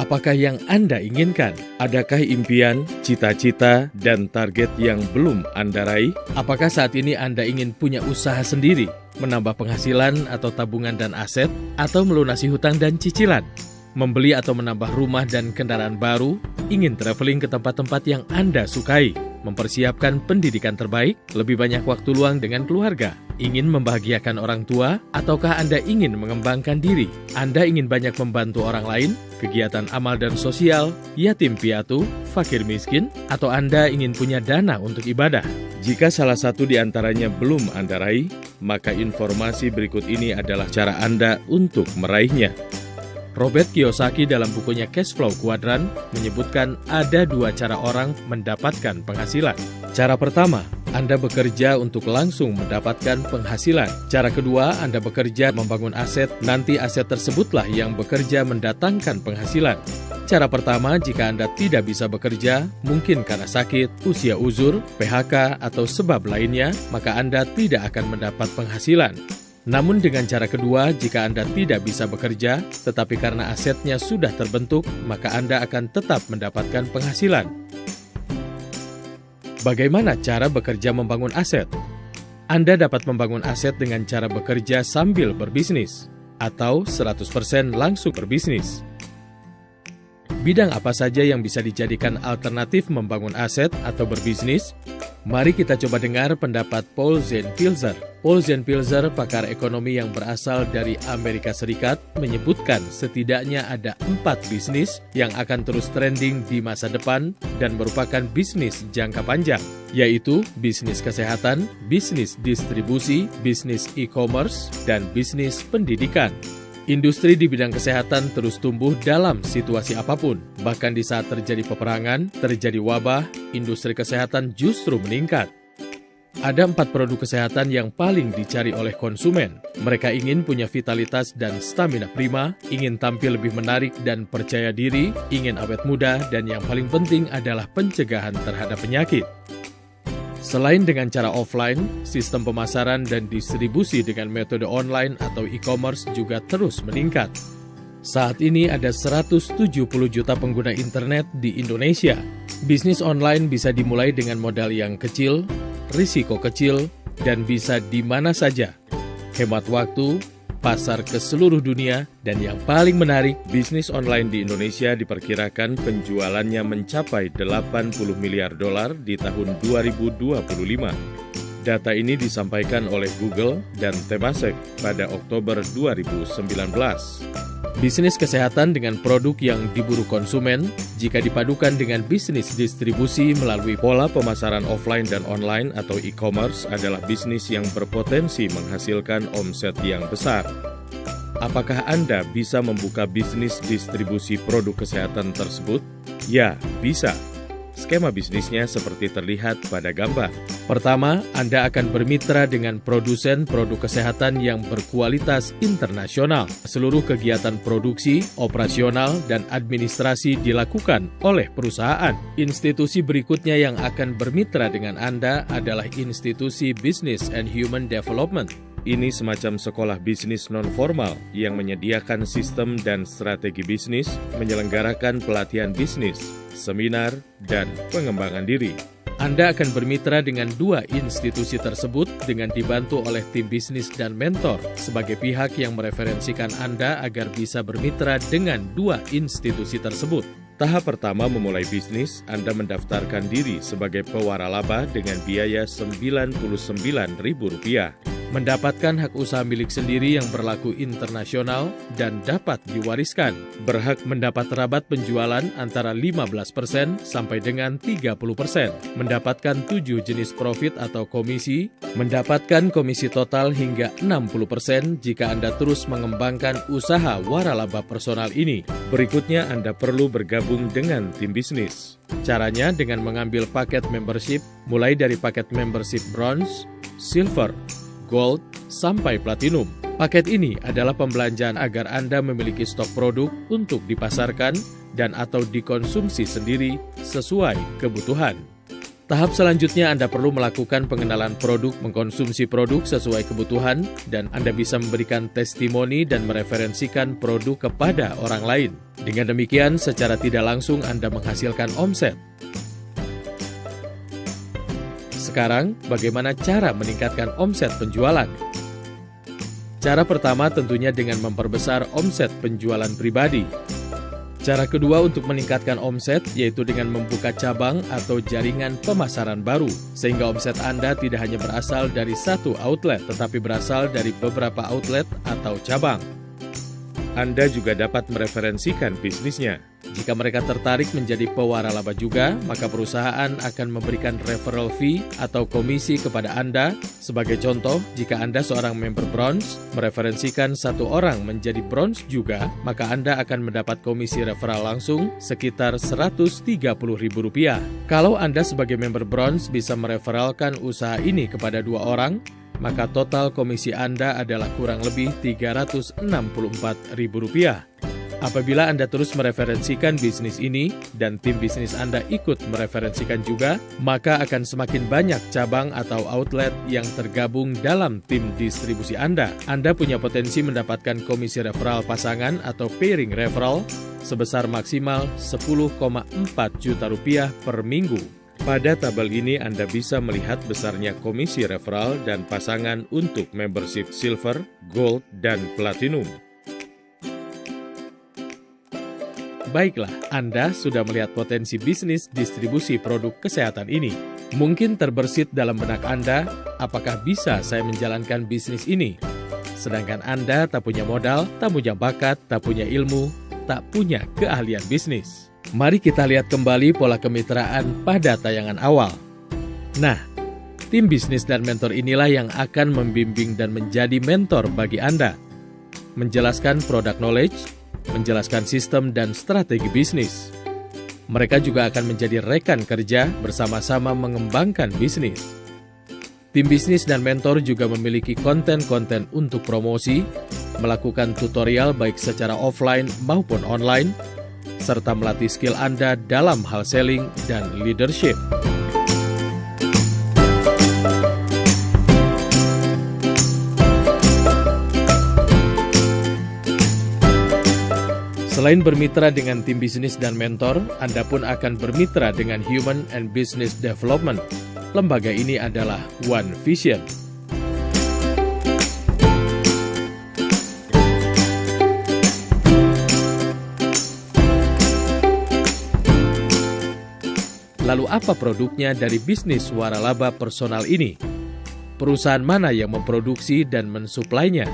Apakah yang Anda inginkan? Adakah impian, cita-cita, dan target yang belum Anda raih? Apakah saat ini Anda ingin punya usaha sendiri, menambah penghasilan atau tabungan dan aset, atau melunasi hutang dan cicilan? Membeli atau menambah rumah dan kendaraan baru? Ingin traveling ke tempat-tempat yang Anda sukai? Mempersiapkan pendidikan terbaik? Lebih banyak waktu luang dengan keluarga? Ingin membahagiakan orang tua? Ataukah Anda ingin mengembangkan diri? Anda ingin banyak membantu orang lain? Kegiatan amal dan sosial? Yatim piatu? Fakir miskin? Atau Anda ingin punya dana untuk ibadah? Jika salah satu di antaranya belum Anda raih, maka informasi berikut ini adalah cara Anda untuk meraihnya. Robert Kiyosaki dalam bukunya Cash Flow Quadrant menyebutkan ada dua cara orang mendapatkan penghasilan. Cara pertama, Anda bekerja untuk langsung mendapatkan penghasilan. Cara kedua, Anda bekerja membangun aset, nanti aset tersebutlah yang bekerja mendatangkan penghasilan. Cara pertama, jika Anda tidak bisa bekerja, mungkin karena sakit, usia uzur, PHK, atau sebab lainnya, maka Anda tidak akan mendapat penghasilan. Namun dengan cara kedua, jika Anda tidak bisa bekerja, tetapi karena asetnya sudah terbentuk, maka Anda akan tetap mendapatkan penghasilan. Bagaimana cara bekerja membangun aset? Anda dapat membangun aset dengan cara bekerja sambil berbisnis, atau 100% langsung berbisnis. Bidang apa saja yang bisa dijadikan alternatif membangun aset atau berbisnis? Mari kita coba dengar pendapat Paul Zahn-Pilzer. Paul Zahn-Pilzer, pakar ekonomi yang berasal dari Amerika Serikat, menyebutkan setidaknya ada 4 bisnis yang akan terus trending di masa depan dan merupakan bisnis jangka panjang, yaitu bisnis kesehatan, bisnis distribusi, bisnis e-commerce, dan bisnis pendidikan. Industri di bidang kesehatan terus tumbuh dalam situasi apapun. Bahkan di saat terjadi peperangan, terjadi wabah, industri kesehatan justru meningkat. Ada 4 produk kesehatan yang paling dicari oleh konsumen. Mereka ingin punya vitalitas dan stamina prima, ingin tampil lebih menarik dan percaya diri, ingin awet muda, dan yang paling penting adalah pencegahan terhadap penyakit. Selain dengan cara offline, sistem pemasaran dan distribusi dengan metode online atau e-commerce juga terus meningkat. Saat ini ada 170 juta pengguna internet di Indonesia. Bisnis online bisa dimulai dengan modal yang kecil, risiko kecil, dan bisa di mana saja. Hemat waktu, pasar ke seluruh dunia, dan yang paling menarik, bisnis online di Indonesia diperkirakan penjualannya mencapai 80 miliar dolar di tahun 2025. Data ini disampaikan oleh Google dan Temasek pada Oktober 2019. Bisnis kesehatan dengan produk yang diburu konsumen, jika dipadukan dengan bisnis distribusi melalui pola pemasaran offline dan online atau e-commerce adalah bisnis yang berpotensi menghasilkan omset yang besar. Apakah Anda bisa membuka bisnis distribusi produk kesehatan tersebut? Ya, bisa. Skema bisnisnya seperti terlihat pada gambar. Pertama, Anda akan bermitra dengan produsen produk kesehatan yang berkualitas internasional. Seluruh kegiatan produksi, operasional, dan administrasi dilakukan oleh perusahaan. Institusi berikutnya yang akan bermitra dengan Anda adalah institusi Business and Human Development. Ini semacam sekolah bisnis non-formal yang menyediakan sistem dan strategi bisnis, menyelenggarakan pelatihan bisnis, seminar, dan pengembangan diri. Anda akan bermitra dengan 2 institusi tersebut dengan dibantu oleh tim bisnis dan mentor sebagai pihak yang mereferensikan Anda agar bisa bermitra dengan 2 institusi tersebut. Tahap pertama memulai bisnis, Anda mendaftarkan diri sebagai pewaralaba dengan biaya Rp99.000. Mendapatkan hak usaha milik sendiri yang berlaku internasional dan dapat diwariskan. Berhak mendapat rabat penjualan antara 15% sampai dengan 30%. Mendapatkan 7 jenis profit atau komisi. Mendapatkan komisi total hingga 60% jika Anda terus mengembangkan usaha waralaba personal ini. Berikutnya Anda perlu bergabung dengan tim bisnis. Caranya dengan mengambil paket membership, mulai dari paket membership bronze, silver, gold, sampai platinum. Paket ini adalah pembelanjaan agar Anda memiliki stok produk untuk dipasarkan dan atau dikonsumsi sendiri sesuai kebutuhan. Tahap selanjutnya Anda perlu melakukan pengenalan produk, mengkonsumsi produk sesuai kebutuhan, dan Anda bisa memberikan testimoni dan mereferensikan produk kepada orang lain. Dengan demikian, secara tidak langsung Anda menghasilkan omset. Sekarang, bagaimana cara meningkatkan omset penjualan? Cara pertama tentunya dengan memperbesar omset penjualan pribadi. Cara kedua untuk meningkatkan omset yaitu dengan membuka cabang atau jaringan pemasaran baru, sehingga omset Anda tidak hanya berasal dari satu outlet, tetapi berasal dari beberapa outlet atau cabang. Anda juga dapat mereferensikan bisnisnya. Jika mereka tertarik menjadi pewaralaba juga, maka perusahaan akan memberikan referral fee atau komisi kepada Anda. Sebagai contoh, jika Anda seorang member bronze, mereferensikan satu orang menjadi bronze juga, maka Anda akan mendapat komisi referral langsung sekitar Rp130.000. Kalau Anda sebagai member bronze bisa mereferalkan usaha ini kepada 2 orang, maka total komisi Anda adalah kurang lebih Rp364.000. Apabila Anda terus mereferensikan bisnis ini dan tim bisnis Anda ikut mereferensikan juga, maka akan semakin banyak cabang atau outlet yang tergabung dalam tim distribusi Anda. Anda punya potensi mendapatkan komisi referral pasangan atau pairing referral sebesar maksimal Rp10,4 juta per minggu. Pada tabel ini Anda bisa melihat besarnya komisi referral dan pasangan untuk membership silver, gold, dan platinum. Baiklah, Anda sudah melihat potensi bisnis distribusi produk kesehatan ini. Mungkin terbersit dalam benak Anda, apakah bisa saya menjalankan bisnis ini? Sedangkan Anda tak punya modal, tak punya bakat, tak punya ilmu, tak punya keahlian bisnis. Mari kita lihat kembali pola kemitraan pada tayangan awal. Nah, tim bisnis dan mentor inilah yang akan membimbing dan menjadi mentor bagi Anda. Menjelaskan product knowledge, menjelaskan sistem dan strategi bisnis. Mereka juga akan menjadi rekan kerja bersama-sama mengembangkan bisnis. Tim bisnis dan mentor juga memiliki konten-konten untuk promosi, melakukan tutorial baik secara offline maupun online, serta melatih skill Anda dalam hal selling dan leadership. Selain bermitra dengan tim bisnis dan mentor, Anda pun akan bermitra dengan Human and Business Development. Lembaga ini adalah One Vision. Lalu apa produknya dari bisnis waralaba personal ini? Perusahaan mana yang memproduksi dan mensuplainya?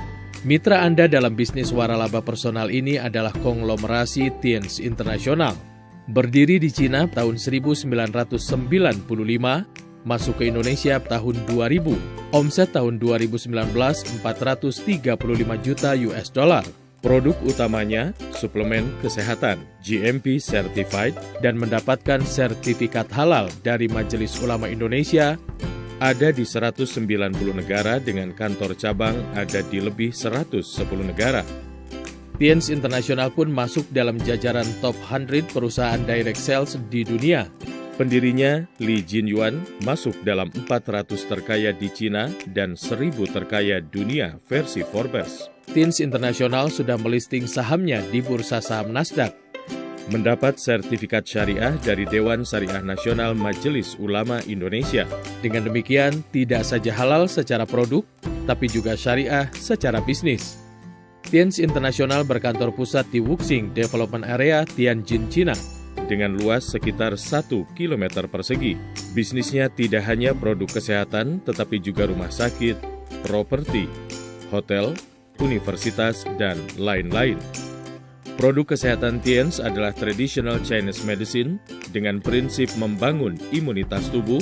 Mitra Anda dalam bisnis waralaba personal ini adalah konglomerasi Tiens International. Berdiri di Cina tahun 1995, masuk ke Indonesia tahun 2000. Omset tahun 2019 $435 juta. Produk utamanya suplemen kesehatan, GMP certified, dan mendapatkan sertifikat halal dari Majelis Ulama Indonesia. Ada di 190 negara dengan kantor cabang ada di lebih 110 negara. Tiens International pun masuk dalam jajaran top 100 perusahaan direct sales di dunia. Pendirinya, Li Jinyuan, masuk dalam 400 terkaya di Cina dan 1000 terkaya dunia versi Forbes. Tiens International sudah melisting sahamnya di Bursa Saham Nasdaq. Mendapat sertifikat syariah dari Dewan Syariah Nasional Majelis Ulama Indonesia. Dengan demikian, tidak saja halal secara produk, tapi juga syariah secara bisnis. Tiens International berkantor pusat di Wuxing Development Area, Tianjin, Cina, dengan luas sekitar 1 km persegi. Bisnisnya tidak hanya produk kesehatan, tetapi juga rumah sakit, properti, hotel, universitas, dan lain-lain. Produk kesehatan Tiens adalah traditional Chinese medicine dengan prinsip membangun imunitas tubuh,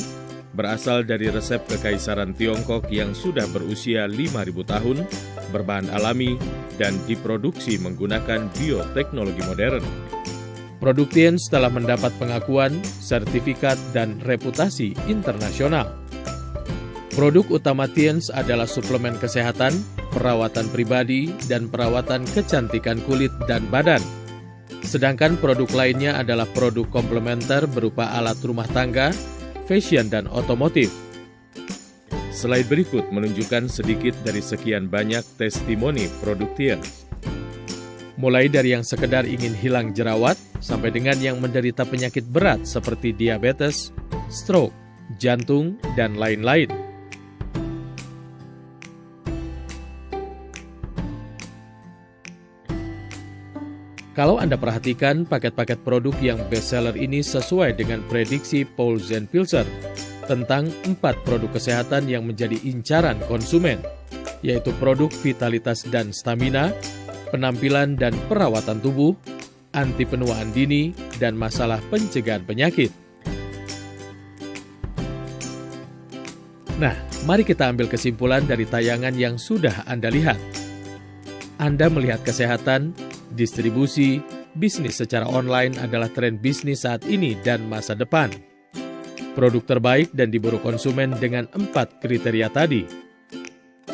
berasal dari resep kekaisaran Tiongkok yang sudah berusia 5.000 tahun, berbahan alami, dan diproduksi menggunakan bioteknologi modern. Produk Tiens telah mendapat pengakuan, sertifikat, dan reputasi internasional. Produk utama Tiens adalah suplemen kesehatan, perawatan pribadi, dan perawatan kecantikan kulit dan badan. Sedangkan produk lainnya adalah produk komplementer berupa alat rumah tangga, fashion, dan otomotif. Slide berikut menunjukkan sedikit dari sekian banyak testimoni produk Tiens. Mulai dari yang sekedar ingin hilang jerawat, sampai dengan yang menderita penyakit berat seperti diabetes, stroke, jantung, dan lain-lain. Kalau Anda perhatikan, paket-paket produk yang bestseller ini sesuai dengan prediksi Paul Pilzer tentang 4 produk kesehatan yang menjadi incaran konsumen, yaitu produk vitalitas dan stamina, penampilan dan perawatan tubuh, anti penuaan dini, dan masalah pencegahan penyakit. Nah, mari kita ambil kesimpulan dari tayangan yang sudah Anda lihat. Anda melihat kesehatan, distribusi, bisnis secara online adalah tren bisnis saat ini dan masa depan. Produk terbaik dan diburu konsumen dengan 4 kriteria tadi.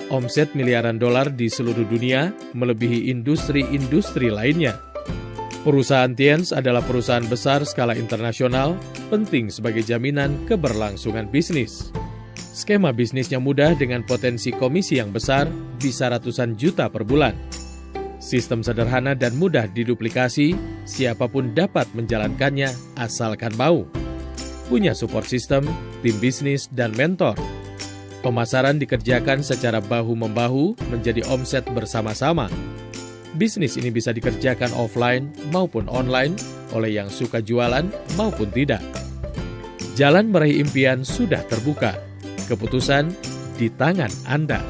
Omset miliaran dolar di seluruh dunia melebihi industri-industri lainnya. Perusahaan Tiens adalah perusahaan besar skala internasional, penting sebagai jaminan keberlangsungan bisnis. Skema bisnisnya mudah dengan potensi komisi yang besar, bisa ratusan juta per bulan. Sistem sederhana dan mudah diduplikasi, siapapun dapat menjalankannya asalkan mau. Punya support system, tim bisnis, dan mentor. Pemasaran dikerjakan secara bahu-membahu menjadi omset bersama-sama. Bisnis ini bisa dikerjakan offline maupun online oleh yang suka jualan maupun tidak. Jalan meraih impian sudah terbuka. Keputusan di tangan Anda.